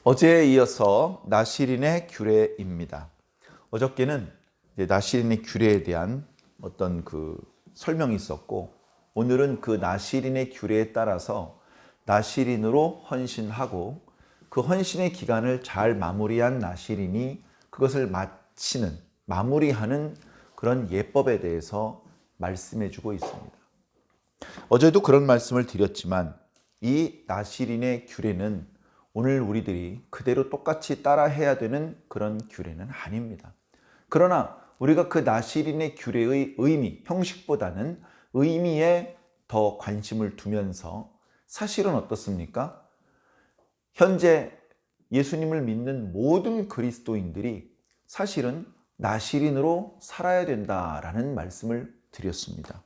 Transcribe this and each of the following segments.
어제에 이어서 나시린의 규례입니다. 어저께는 나시린의 규례에 대한 어떤 설명이 있었고, 오늘은 그 나시린의 규례에 따라서 나시린으로 헌신하고 그 헌신의 기간을 잘 마무리한 나시린이 그것을 마무리하는 그런 예법에 대해서 말씀해 주고 있습니다. 어제도 그런 말씀을 드렸지만 이 나시린의 규례는 오늘 우리들이 그대로 똑같이 따라해야 되는 그런 규례는 아닙니다. 그러나 우리가 그 나시린의 규례의 의미, 형식보다는 의미에 더 관심을 두면서 사실은 어떻습니까? 현재 예수님을 믿는 모든 그리스도인들이 사실은 나시린으로 살아야 된다라는 말씀을 드렸습니다.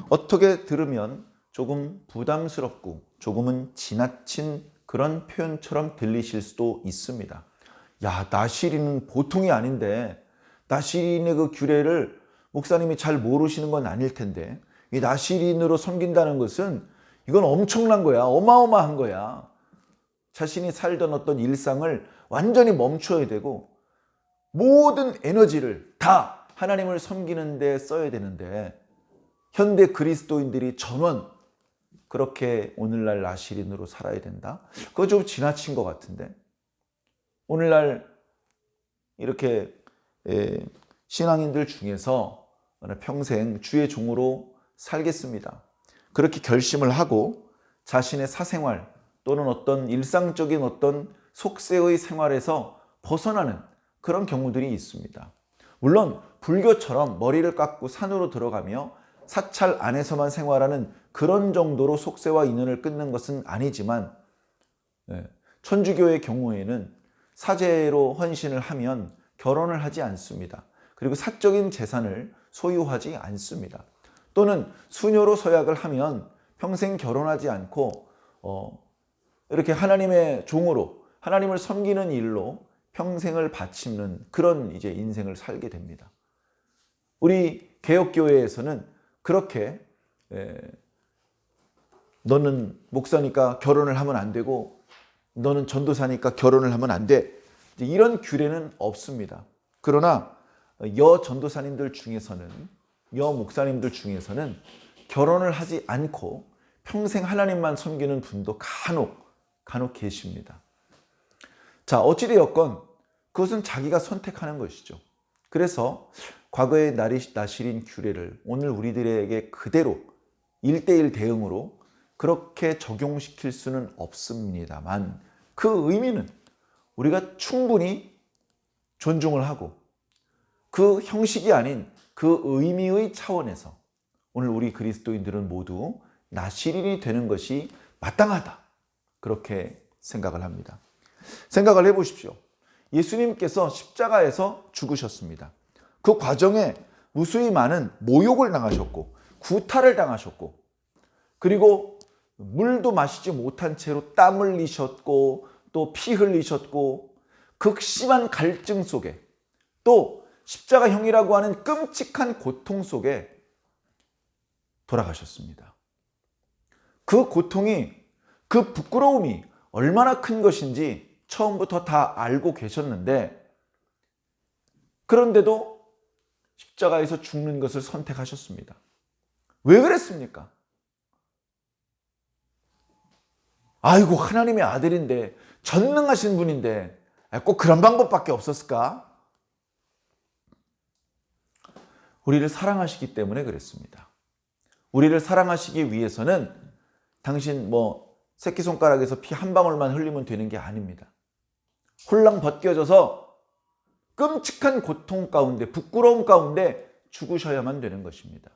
어떻게 들으면 조금 부담스럽고 조금은 지나친 그런 표현처럼 들리실 수도 있습니다. 야, 나시린은 보통이 아닌데, 나시린의 그 규례를 목사님이 잘 모르시는 건 아닐 텐데, 이 나시린으로 섬긴다는 것은 이건 엄청난 거야. 어마어마한 거야. 자신이 살던 어떤 일상을 완전히 멈춰야 되고 모든 에너지를 다 하나님을 섬기는 데 써야 되는데, 현대 그리스도인들이 전원 그렇게 오늘날 나시린으로 살아야 된다? 그거 좀 지나친 것 같은데. 오늘날 이렇게 신앙인들 중에서 평생 주의 종으로 살겠습니다, 그렇게 결심을 하고 자신의 사생활 또는 어떤 일상적인 어떤 속세의 생활에서 벗어나는 그런 경우들이 있습니다. 물론 불교처럼 머리를 깎고 산으로 들어가며 사찰 안에서만 생활하는 그런 정도로 속세와 인연을 끊는 것은 아니지만, 천주교의 경우에는 사제로 헌신을 하면 결혼을 하지 않습니다. 그리고 사적인 재산을 소유하지 않습니다. 또는 수녀로 서약을 하면 평생 결혼하지 않고 이렇게 하나님의 종으로 하나님을 섬기는 일로 평생을 바치는 그런 이제 인생을 살게 됩니다. 우리 개혁교회에서는 그렇게 너는 목사니까 결혼을 하면 안 되고 너는 전도사니까 결혼을 하면 안 돼, 이런 규례는 없습니다. 그러나 여 전도사님들 중에서는, 여 목사님들 중에서는 결혼을 하지 않고 평생 하나님만 섬기는 분도 간혹 계십니다. 자, 어찌되었건 그것은 자기가 선택하는 것이죠. 그래서 과거의 나시린 규례를 오늘 우리들에게 그대로 1:1 대응으로 그렇게 적용시킬 수는 없습니다만, 그 의미는 우리가 충분히 존중을 하고 그 형식이 아닌 그 의미의 차원에서 오늘 우리 그리스도인들은 모두 나시린이 되는 것이 마땅하다, 그렇게 생각을 합니다. 생각을 해보십시오. 예수님께서 십자가에서 죽으셨습니다. 그 과정에 무수히 많은 모욕을 당하셨고 구타를 당하셨고, 그리고 물도 마시지 못한 채로 땀 흘리셨고 또 피 흘리셨고, 극심한 갈증 속에 또 십자가형이라고 하는 끔찍한 고통 속에 돌아가셨습니다. 그 고통이, 그 부끄러움이 얼마나 큰 것인지 처음부터 다 알고 계셨는데, 그런데도 십자가에서 죽는 것을 선택하셨습니다. 왜 그랬습니까? 아이고, 하나님의 아들인데, 전능하신 분인데 꼭 그런 방법밖에 없었을까? 우리를 사랑하시기 때문에 그랬습니다. 우리를 사랑하시기 위해서는 당신 새끼손가락에서 피 한 방울만 흘리면 되는 게 아닙니다. 홀랑 벗겨져서 끔찍한 고통 가운데, 부끄러움 가운데 죽으셔야만 되는 것입니다.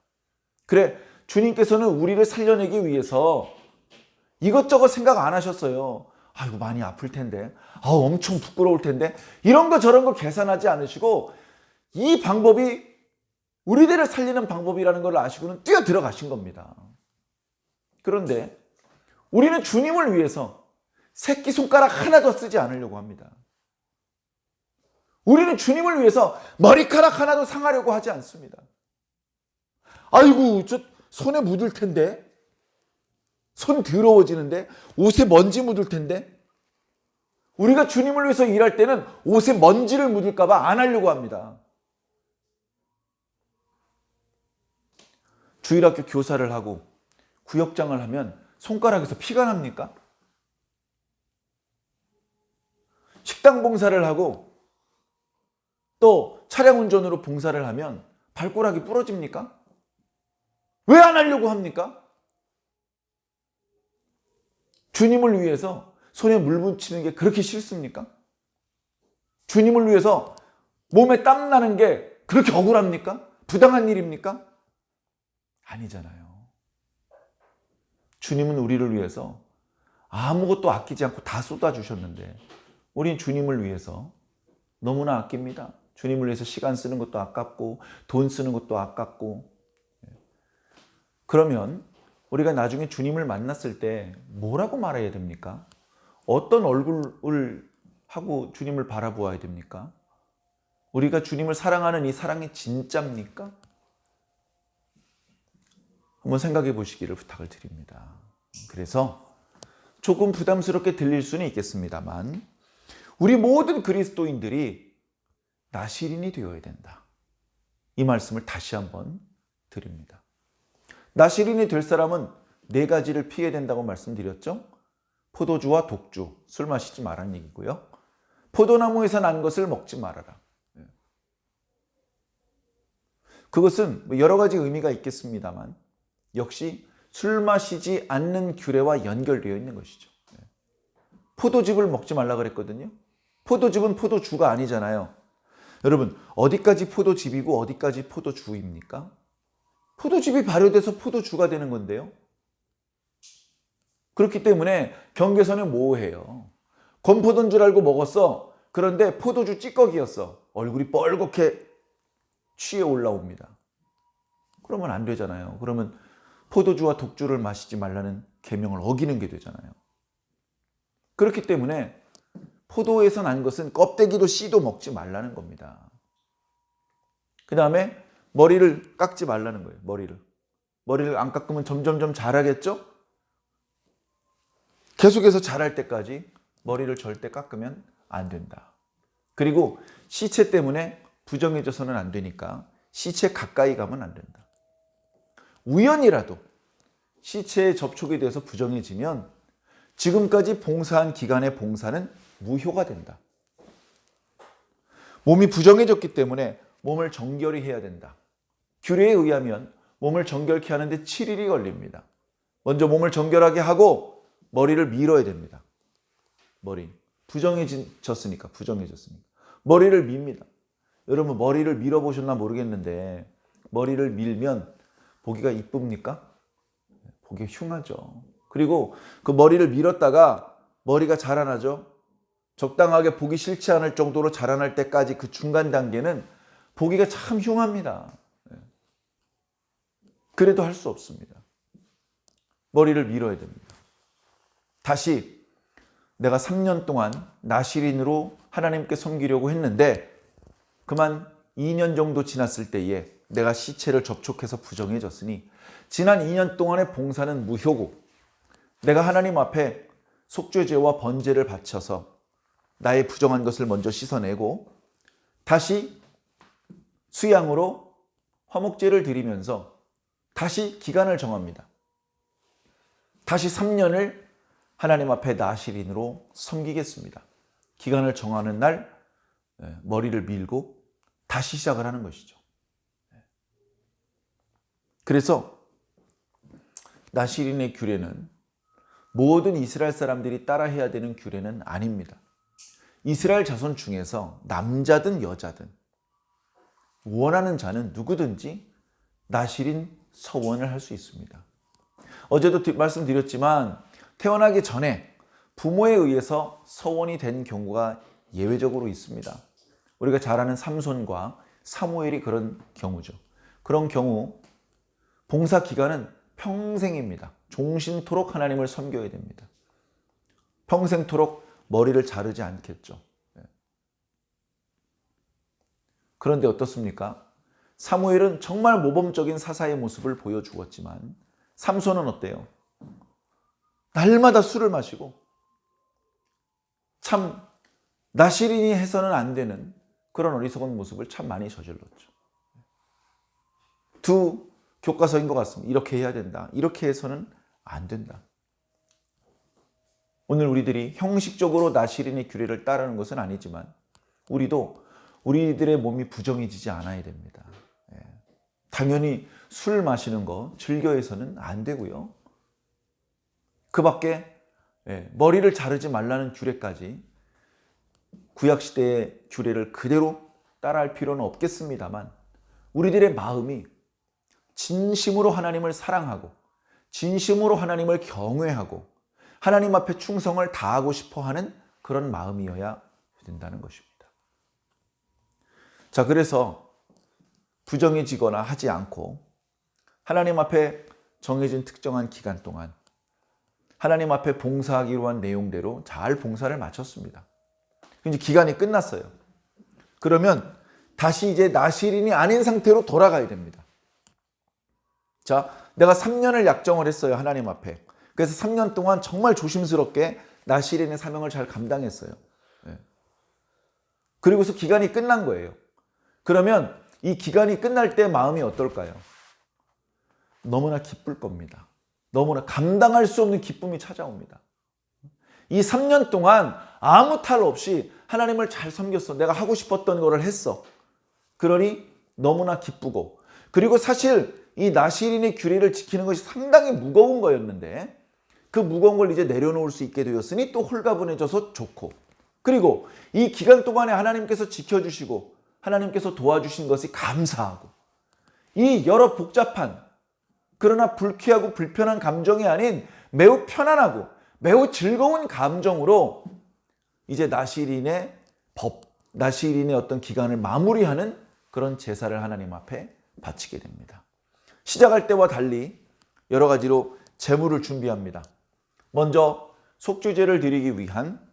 그래, 주님께서는 우리를 살려내기 위해서 이것저것 생각 안 하셨어요. 아이고, 많이 아플 텐데, 엄청 부끄러울 텐데, 이런 거 저런 거 계산하지 않으시고 이 방법이 우리들을 살리는 방법이라는 걸 아시고는 뛰어 들어가신 겁니다. 그런데 우리는 주님을 위해서 새끼손가락 하나도 쓰지 않으려고 합니다. 우리는 주님을 위해서 머리카락 하나도 상하려고 하지 않습니다. 아이고, 저 손에 묻을 텐데, 손 더러워지는데, 옷에 먼지 묻을 텐데, 우리가 주님을 위해서 일할 때는 옷에 먼지를 묻을까 봐 안 하려고 합니다. 주일학교 교사를 하고 구역장을 하면 손가락에서 피가 납니까? 식당 봉사를 하고 또 차량 운전으로 봉사를 하면 발가락이 부러집니까? 왜 안 하려고 합니까? 주님을 위해서 손에 물 묻히는 게 그렇게 싫습니까? 주님을 위해서 몸에 땀 나는 게 그렇게 억울합니까? 부당한 일입니까? 아니잖아요. 주님은 우리를 위해서 아무것도 아끼지 않고 다 쏟아주셨는데 우린 주님을 위해서 너무나 아낍니다. 주님을 위해서 시간 쓰는 것도 아깝고 돈 쓰는 것도 아깝고. 그러면 우리가 나중에 주님을 만났을 때 뭐라고 말해야 됩니까? 어떤 얼굴을 하고 주님을 바라보아야 됩니까? 우리가 주님을 사랑하는 이 사랑이 진짜입니까? 한번 생각해 보시기를 부탁을 드립니다. 그래서 조금 부담스럽게 들릴 수는 있겠습니다만 우리 모든 그리스도인들이 나시린이 되어야 된다. 이 말씀을 다시 한번 드립니다. 나시린이 될 사람은 4가지를 피해야 된다고 말씀드렸죠. 포도주와 독주, 술 마시지 말라는 얘기고요. 포도나무에서 난 것을 먹지 말아라. 그것은 여러 가지 의미가 있겠습니다만 역시 술 마시지 않는 규례와 연결되어 있는 것이죠. 포도즙을 먹지 말라 그랬거든요. 포도즙은 포도주가 아니잖아요. 여러분, 어디까지 포도즙이고 어디까지 포도주입니까? 포도즙이 발효돼서 포도주가 되는 건데요. 그렇기 때문에 경계선은 모호해요. 건포도인 줄 알고 먹었어. 그런데 포도주 찌꺼기였어. 얼굴이 뻘겋게 취해 올라옵니다. 그러면 안 되잖아요. 그러면 포도주와 독주를 마시지 말라는 계명을 어기는 게 되잖아요. 그렇기 때문에 포도에서 난 것은 껍데기도 씨도 먹지 말라는 겁니다. 그 다음에 머리를 깎지 말라는 거예요. 머리를 안 깎으면 점점점 자라겠죠? 계속해서 자랄 때까지 머리를 절대 깎으면 안 된다. 그리고 시체 때문에 부정해져서는 안 되니까 시체 가까이 가면 안 된다. 우연이라도 시체에 접촉이 돼서 부정해지면 지금까지 봉사한 기간의 봉사는 무효가 된다. 몸이 부정해졌기 때문에 몸을 정결히 해야 된다. 규례에 의하면 몸을 정결케 하는데 7일이 걸립니다. 먼저 몸을 정결하게 하고 머리를 밀어야 됩니다. 머리. 부정해졌으니까. 머리를 밉니다. 여러분 머리를 밀어보셨나 모르겠는데 머리를 밀면 보기가 이쁩니까? 보기 흉하죠. 그리고 그 머리를 밀었다가 머리가 자라나죠. 적당하게 보기 싫지 않을 정도로 자라날 때까지 그 중간 단계는 보기가 참 흉합니다. 그래도 할 수 없습니다. 머리를 밀어야 됩니다. 다시 내가 3년 동안 나시린으로 하나님께 섬기려고 했는데 그만 2년 정도 지났을 때에 내가 시체를 접촉해서 부정해졌으니 지난 2년 동안의 봉사는 무효고 내가 하나님 앞에 속죄제와 번제를 바쳐서 나의 부정한 것을 먼저 씻어내고 다시 수양으로 화목제를 드리면서 다시 기간을 정합니다. 다시 3년을 하나님 앞에 나시린으로 섬기겠습니다. 기간을 정하는 날 머리를 밀고 다시 시작을 하는 것이죠. 그래서 나시린의 규례는 모든 이스라엘 사람들이 따라해야 되는 규례는 아닙니다. 이스라엘 자손 중에서 남자든 여자든 원하는 자는 누구든지 나시린 서원을 할 수 있습니다. 어제도 말씀드렸지만 태어나기 전에 부모에 의해서 서원이 된 경우가 예외적으로 있습니다. 우리가 잘 아는 삼손과 사무엘이 그런 경우죠. 그런 경우 봉사 기간은 평생입니다. 종신토록 하나님을 섬겨야 됩니다. 평생토록 머리를 자르지 않겠죠. 그런데 어떻습니까? 사무엘은 정말 모범적인 사사의 모습을 보여주었지만 삼손은 어때요? 날마다 술을 마시고 참 나시린이 해서는 안 되는 그런 어리석은 모습을 참 많이 저질렀죠. 두 교과서인 것 같습니다. 이렇게 해야 된다. 이렇게 해서는 안 된다. 오늘 우리들이 형식적으로 나시린의 규례를 따르는 것은 아니지만 우리도 우리들의 몸이 부정해지지 않아야 됩니다. 당연히 술 마시는 거 즐겨해서는 안 되고요. 그 밖에 머리를 자르지 말라는 규례까지 구약시대의 규례를 그대로 따라할 필요는 없겠습니다만 우리들의 마음이 진심으로 하나님을 사랑하고 진심으로 하나님을 경외하고 하나님 앞에 충성을 다하고 싶어하는 그런 마음이어야 된다는 것입니다. 자, 그래서 부정해지거나 하지 않고 하나님 앞에 정해진 특정한 기간 동안 하나님 앞에 봉사하기로 한 내용대로 잘 봉사를 마쳤습니다. 이제 기간이 끝났어요. 그러면 다시 이제 나시린이 아닌 상태로 돌아가야 됩니다. 자, 내가 3년을 약정을 했어요. 하나님 앞에. 그래서 3년 동안 정말 조심스럽게 나시린의 사명을 잘 감당했어요. 그리고서 기간이 끝난 거예요. 그러면 이 기간이 끝날 때 마음이 어떨까요? 너무나 기쁠 겁니다. 너무나 감당할 수 없는 기쁨이 찾아옵니다. 이 3년 동안 아무 탈 없이 하나님을 잘 섬겼어. 내가 하고 싶었던 거를 했어. 그러니 너무나 기쁘고, 그리고 사실 이 나시린의 규례를 지키는 것이 상당히 무거운 거였는데 그 무거운 걸 이제 내려놓을 수 있게 되었으니 또 홀가분해져서 좋고, 그리고 이 기간 동안에 하나님께서 지켜주시고 하나님께서 도와주신 것이 감사하고, 이 여러 복잡한 그러나 불쾌하고 불편한 감정이 아닌 매우 편안하고 매우 즐거운 감정으로 이제 나시린의 나시린의 어떤 기간을 마무리하는 그런 제사를 하나님 앞에 바치게 됩니다. 시작할 때와 달리 여러 가지로 제물을 준비합니다. 먼저 속죄제를 드리기 위한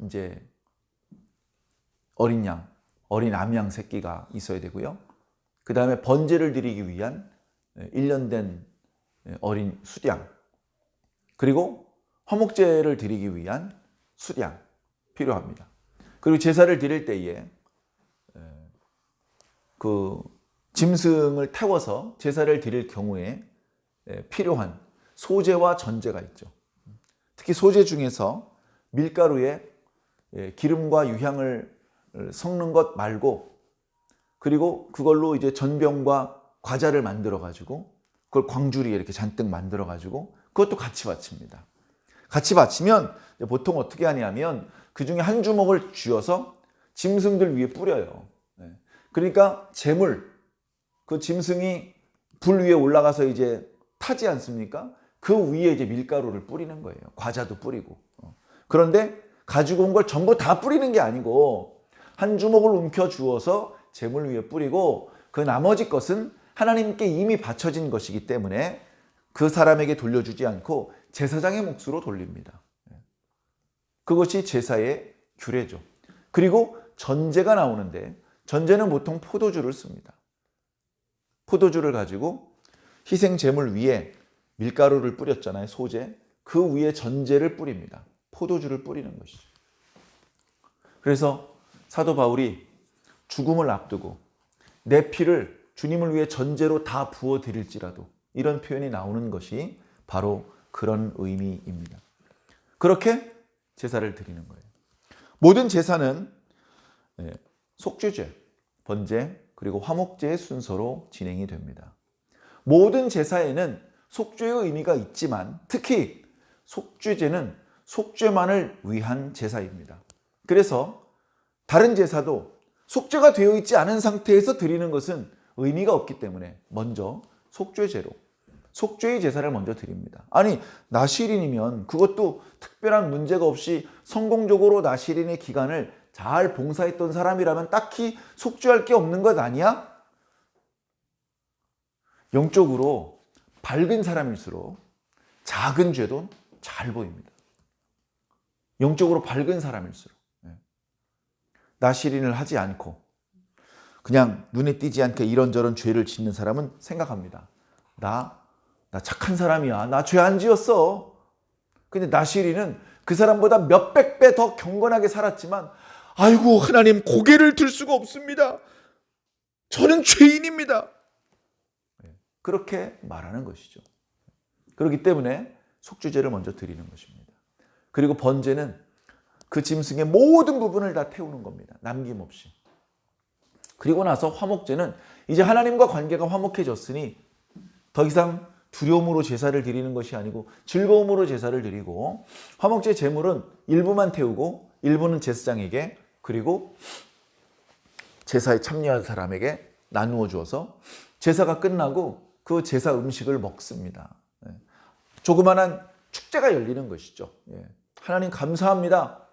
이제 어린 양, 어린 암양 새끼가 있어야 되고요. 그 다음에 번제를 드리기 위한 1년 된 어린 숫양, 그리고 화목제를 드리기 위한 숫양 필요합니다. 그리고 제사를 드릴 때에 그 짐승을 태워서 제사를 드릴 경우에 필요한 소제와 전제가 있죠. 특히 소제 중에서 밀가루에 기름과 유향을 섞는 것 말고, 그리고 그걸로 이제 전병과 과자를 만들어 가지고 그걸 광주리에 이렇게 잔뜩 만들어 가지고 그것도 같이 바칩니다. 같이 바치면 보통 어떻게 하냐면 그 중에 한 주먹을 쥐어서 짐승들 위에 뿌려요. 그러니까 제물, 그 짐승이 불 위에 올라가서 이제 타지 않습니까? 그 위에 이제 밀가루를 뿌리는 거예요. 과자도 뿌리고. 그런데 가지고 온 걸 전부 다 뿌리는 게 아니고 한 주먹을 움켜 주어서 제물 위에 뿌리고, 그 나머지 것은 하나님께 이미 바쳐진 것이기 때문에 그 사람에게 돌려주지 않고 제사장의 몫으로 돌립니다. 그것이 제사의 규례죠. 그리고 전제가 나오는데, 전제는 보통 포도주를 씁니다. 포도주를 가지고 희생 제물 위에 밀가루를 뿌렸잖아요. 소제. 그 위에 전제를 뿌립니다. 포도주를 뿌리는 것이죠. 그래서 사도 바울이 죽음을 앞두고 내 피를 주님을 위해 전제로 다 부어 드릴지라도, 이런 표현이 나오는 것이 바로 그런 의미입니다. 그렇게 제사를 드리는 거예요. 모든 제사는 속죄제, 번제, 그리고 화목제의 순서로 진행이 됩니다. 모든 제사에는 속죄의 의미가 있지만 특히 속죄제는 속죄만을 위한 제사입니다. 그래서 다른 제사도 속죄가 되어 있지 않은 상태에서 드리는 것은 의미가 없기 때문에 먼저 속죄제로, 속죄의 제사를 먼저 드립니다. 아니, 나시린이면 그것도 특별한 문제가 없이 성공적으로 나시린의 기간을 잘 봉사했던 사람이라면 딱히 속죄할 게 없는 것 아니야? 영적으로 밝은 사람일수록 작은 죄도 잘 보입니다. 영적으로 밝은 사람일수록. 나시린을 하지 않고 그냥 눈에 띄지 않게 이런저런 죄를 짓는 사람은 생각합니다. 나 착한 사람이야. 나 죄 안 지었어. 근데 나시린은 그 사람보다 몇백 배 더 경건하게 살았지만 아이고 하나님 고개를 들 수가 없습니다. 저는 죄인입니다. 그렇게 말하는 것이죠. 그렇기 때문에 속죄제를 먼저 드리는 것입니다. 그리고 번제는 그 짐승의 모든 부분을 다 태우는 겁니다. 남김없이. 그리고 나서 화목제는 이제 하나님과 관계가 화목해졌으니 더 이상 두려움으로 제사를 드리는 것이 아니고 즐거움으로 제사를 드리고, 화목제 제물은 일부만 태우고 일부는 제사장에게 그리고 제사에 참여한 사람에게 나누어 주어서 제사가 끝나고 그 제사 음식을 먹습니다. 조그만한 축제가 열리는 것이죠. 하나님 감사합니다.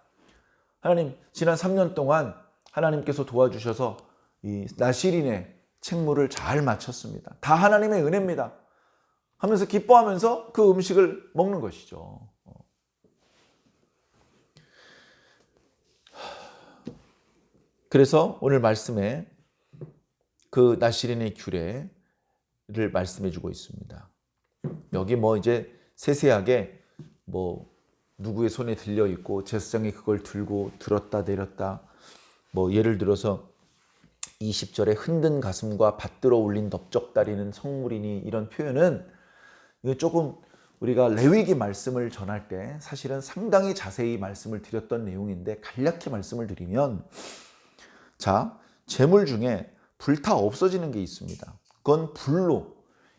하나님 지난 3년 동안 하나님께서 도와주셔서 이 나시린의 책무를 잘 마쳤습니다. 다 하나님의 은혜입니다 하면서 기뻐하면서 그 음식을 먹는 것이죠. 그래서 오늘 말씀에 그 나시린의 규례를 말씀해 주고 있습니다. 여기 이제 세세하게 누구의 손에 들려 있고 제사장이 그걸 들고 들었다 내렸다, 예를 들어서 20절에 흔든 가슴과 받들어 올린 넓적다리는 성물이니, 이런 표현은 이거 조금 우리가 레위기 말씀을 전할 때 사실은 상당히 자세히 말씀을 드렸던 내용인데 간략히 말씀을 드리면, 자, 제물 중에 불타 없어지는 게 있습니다. 그건 불로,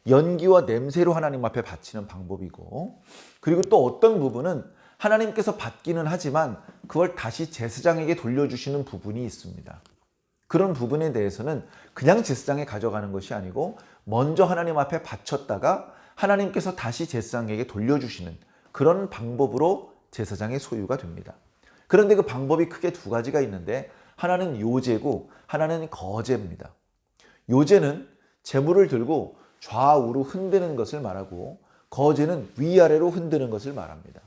연기와 냄새로 하나님 앞에 바치는 방법이고, 그리고 또 어떤 부분은 하나님께서 받기는 하지만 그걸 다시 제사장에게 돌려주시는 부분이 있습니다. 그런 부분에 대해서는 그냥 제사장에 가져가는 것이 아니고 먼저 하나님 앞에 바쳤다가 하나님께서 다시 제사장에게 돌려주시는 그런 방법으로 제사장의 소유가 됩니다. 그런데 그 방법이 크게 두 가지가 있는데, 하나는 요제고 하나는 거제입니다. 요제는 제물을 들고 좌우로 흔드는 것을 말하고, 거제는 위아래로 흔드는 것을 말합니다.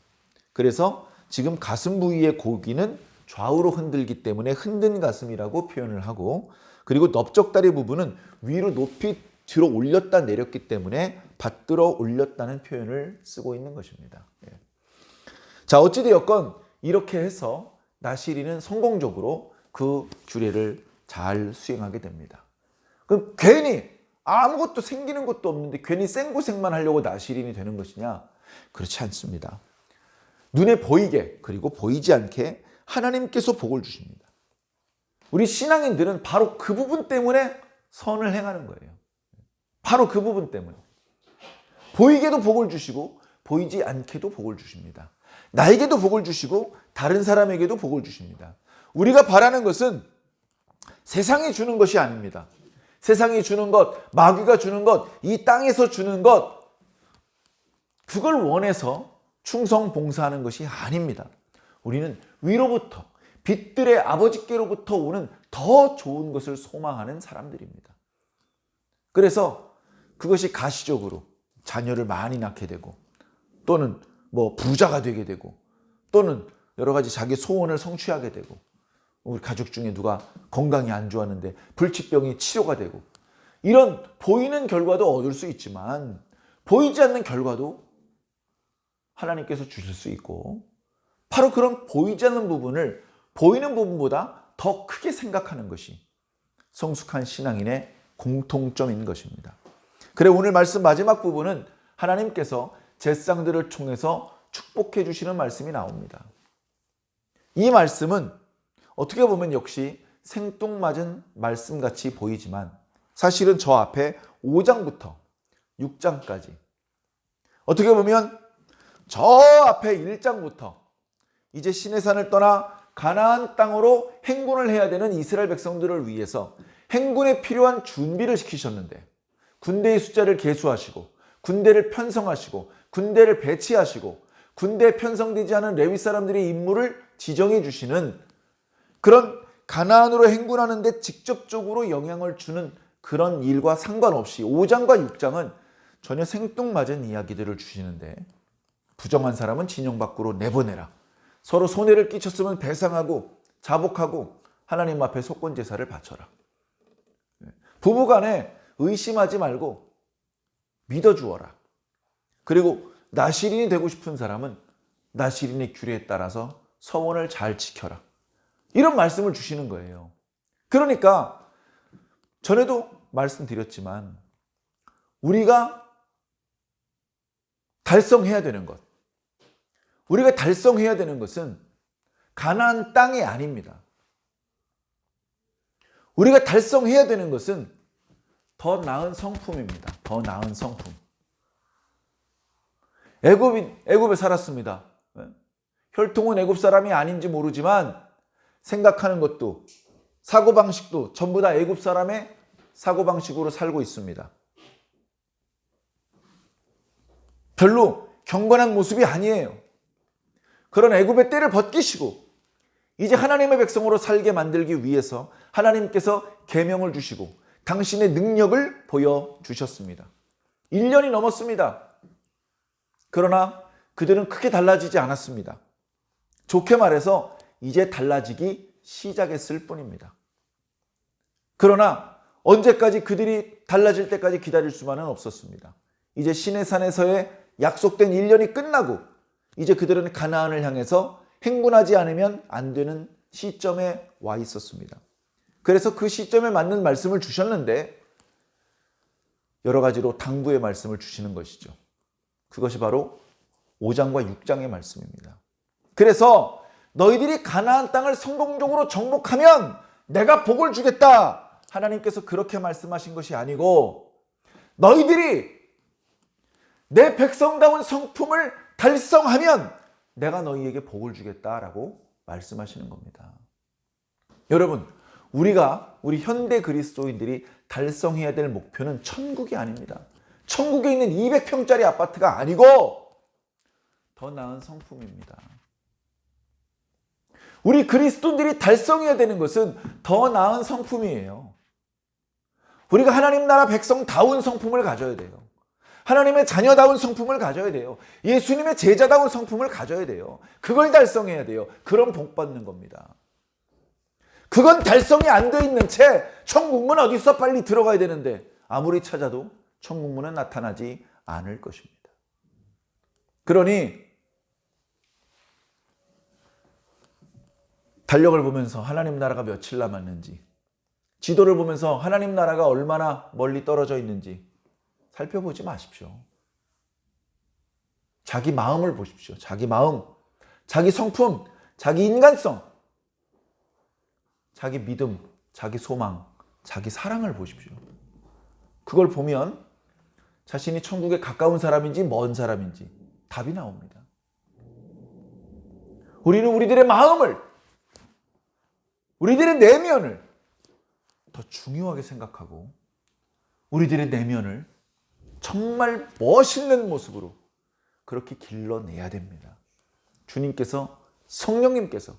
그래서 지금 가슴 부위의 고기는 좌우로 흔들기 때문에 흔든 가슴이라고 표현을 하고, 그리고 넓적다리 부분은 위로 높이 들어 올렸다 내렸기 때문에 받들어 올렸다는 표현을 쓰고 있는 것입니다. 자, 어찌되었건 이렇게 해서 나시린은 성공적으로 그 규례를 잘 수행하게 됩니다. 그럼 괜히 아무것도 생기는 것도 없는데 괜히 생고생만 하려고 나시린이 되는 것이냐? 그렇지 않습니다. 눈에 보이게 그리고 보이지 않게 하나님께서 복을 주십니다. 우리 신앙인들은 바로 그 부분 때문에 선을 행하는 거예요. 바로 그 부분 때문에. 보이게도 복을 주시고 보이지 않게도 복을 주십니다. 나에게도 복을 주시고 다른 사람에게도 복을 주십니다. 우리가 바라는 것은 세상이 주는 것이 아닙니다. 세상이 주는 것, 마귀가 주는 것, 이 땅에서 주는 것, 그걸 원해서 충성 봉사하는 것이 아닙니다. 우리는 위로부터, 빛들의 아버지께로부터 오는 더 좋은 것을 소망하는 사람들입니다. 그래서 그것이 가시적으로 자녀를 많이 낳게 되고, 또는 부자가 되게 되고, 또는 여러 가지 자기 소원을 성취하게 되고, 우리 가족 중에 누가 건강이 안 좋았는데 불치병이 치료가 되고, 이런 보이는 결과도 얻을 수 있지만 보이지 않는 결과도 하나님께서 주실 수 있고, 바로 그런 보이지 않는 부분을 보이는 부분보다 더 크게 생각하는 것이 성숙한 신앙인의 공통점인 것입니다. 그래, 오늘 말씀 마지막 부분은 하나님께서 제사장들을 통해서 축복해 주시는 말씀이 나옵니다. 이 말씀은 어떻게 보면 역시 생뚱맞은 말씀같이 보이지만 사실은 저 앞에 5장부터 6장까지, 어떻게 보면 저 앞에 1장부터 이제 시내산을 떠나 가나안 땅으로 행군을 해야 되는 이스라엘 백성들을 위해서 행군에 필요한 준비를 시키셨는데, 군대의 숫자를 계수하시고 군대를 편성하시고 군대를 배치하시고 군대에 편성되지 않은 레위 사람들의 임무를 지정해 주시는, 그런 가나안으로 행군하는 데 직접적으로 영향을 주는 그런 일과 상관없이 5장과 6장은 전혀 생뚱맞은 이야기들을 주시는데, 부정한 사람은 진영 밖으로 내보내라, 서로 손해를 끼쳤으면 배상하고 자복하고 하나님 앞에 속건 제사를 바쳐라, 부부간에 의심하지 말고 믿어주어라, 그리고 나시린이 되고 싶은 사람은 나시린의 규례에 따라서 서원을 잘 지켜라. 이런 말씀을 주시는 거예요. 그러니까 전에도 말씀드렸지만 우리가 달성해야 되는 것, 우리가 달성해야 되는 것은 가나안 땅이 아닙니다. 우리가 달성해야 되는 것은 더 나은 성품입니다. 더 나은 성품. 애굽에 살았습니다. 혈통은 애굽 사람이 아닌지 모르지만 생각하는 것도 사고방식도 전부 다 애굽 사람의 사고방식으로 살고 있습니다. 별로 경건한 모습이 아니에요. 그런 애굽의 때를 벗기시고 이제 하나님의 백성으로 살게 만들기 위해서 하나님께서 계명을 주시고 당신의 능력을 보여주셨습니다. 1년이 넘었습니다. 그러나 그들은 크게 달라지지 않았습니다. 좋게 말해서 이제 달라지기 시작했을 뿐입니다. 그러나 언제까지 그들이 달라질 때까지 기다릴 수만은 없었습니다. 이제 시내산에서의 약속된 1년이 끝나고 이제 그들은 가나안을 향해서 행군하지 않으면 안 되는 시점에 와 있었습니다. 그래서 그 시점에 맞는 말씀을 주셨는데 여러 가지로 당부의 말씀을 주시는 것이죠. 그것이 바로 5장과 6장의 말씀입니다. 그래서 너희들이 가나안 땅을 성공적으로 정복하면 내가 복을 주겠다. 하나님께서 그렇게 말씀하신 것이 아니고 너희들이 내 백성다운 성품을 달성하면 내가 너희에게 복을 주겠다라고 말씀하시는 겁니다. 여러분, 우리 현대 그리스도인들이 달성해야 될 목표는 천국이 아닙니다. 천국에 있는 200평짜리 아파트가 아니고 더 나은 성품입니다. 우리 그리스도인들이 달성해야 되는 것은 더 나은 성품이에요. 우리가 하나님 나라 백성다운 성품을 가져야 돼요. 하나님의 자녀다운 성품을 가져야 돼요. 예수님의 제자다운 성품을 가져야 돼요. 그걸 달성해야 돼요. 그럼 복 받는 겁니다. 그건 달성이 안 돼 있는 채 천국문 어디서 빨리 들어가야 되는데 아무리 찾아도 천국문은 나타나지 않을 것입니다. 그러니 달력을 보면서 하나님 나라가 며칠 남았는지, 지도를 보면서 하나님 나라가 얼마나 멀리 떨어져 있는지 살펴보지 마십시오. 자기 마음을 보십시오. 자기 마음, 자기 성품, 자기 인간성, 자기 믿음, 자기 소망, 자기 사랑을 보십시오. 그걸 보면 자신이 천국에 가까운 사람인지 먼 사람인지 답이 나옵니다. 우리는 우리들의 마음을, 우리들의 내면을 더 중요하게 생각하고 우리들의 내면을 정말 멋있는 모습으로 그렇게 길러내야 됩니다. 주님께서, 성령님께서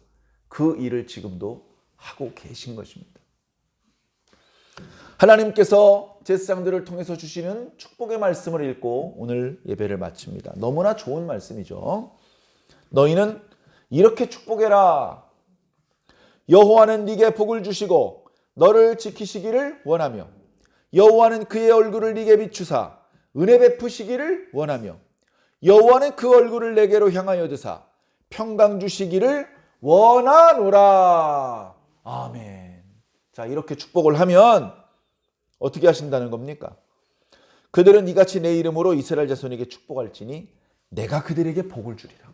그 일을 지금도 하고 계신 것입니다. 하나님께서 제사장들을 통해서 주시는 축복의 말씀을 읽고 오늘 예배를 마칩니다. 너무나 좋은 말씀이죠. 너희는 이렇게 축복해라. 여호와는 네게 복을 주시고 너를 지키시기를 원하며 여호와는 그의 얼굴을 네게 비추사 은혜 베푸시기를 원하며 여호와는 그 얼굴을 내게로 향하여 드사 평강 주시기를 원하노라. 아멘. 자, 이렇게 축복을 하면 어떻게 하신다는 겁니까? 그들은 이같이 내 이름으로 이스라엘 자손에게 축복할지니 내가 그들에게 복을 주리라.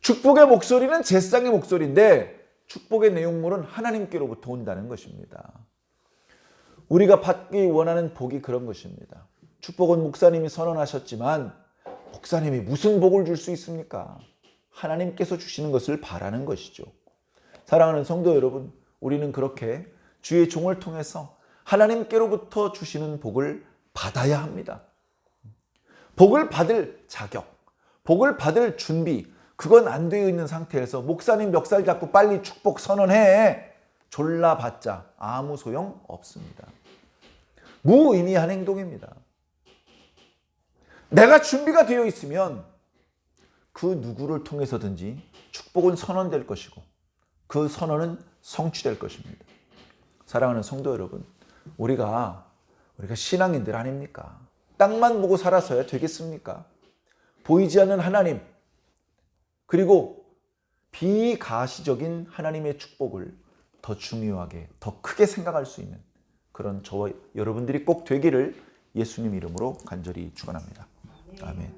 축복의 목소리는 제사장의 목소리인데 축복의 내용물은 하나님께로부터 온다는 것입니다. 우리가 받기 원하는 복이 그런 것입니다. 축복은 목사님이 선언하셨지만 목사님이 무슨 복을 줄 수 있습니까? 하나님께서 주시는 것을 바라는 것이죠. 사랑하는 성도 여러분, 우리는 그렇게 주의 종을 통해서 하나님께로부터 주시는 복을 받아야 합니다. 복을 받을 자격, 복을 받을 준비, 그건 안 되어 있는 상태에서 목사님 멱살 잡고 빨리 축복 선언해 졸라봤자 아무 소용 없습니다. 무의미한 행동입니다. 내가 준비가 되어 있으면 그 누구를 통해서든지 축복은 선언될 것이고 그 선언은 성취될 것입니다. 사랑하는 성도 여러분, 우리가 신앙인들 아닙니까? 땅만 보고 살아서야 되겠습니까? 보이지 않는 하나님, 그리고 비가시적인 하나님의 축복을 더 중요하게, 더 크게 생각할 수 있는 그런 저와 여러분들이 꼭 되기를 예수님 이름으로 간절히 축원합니다. 아멘.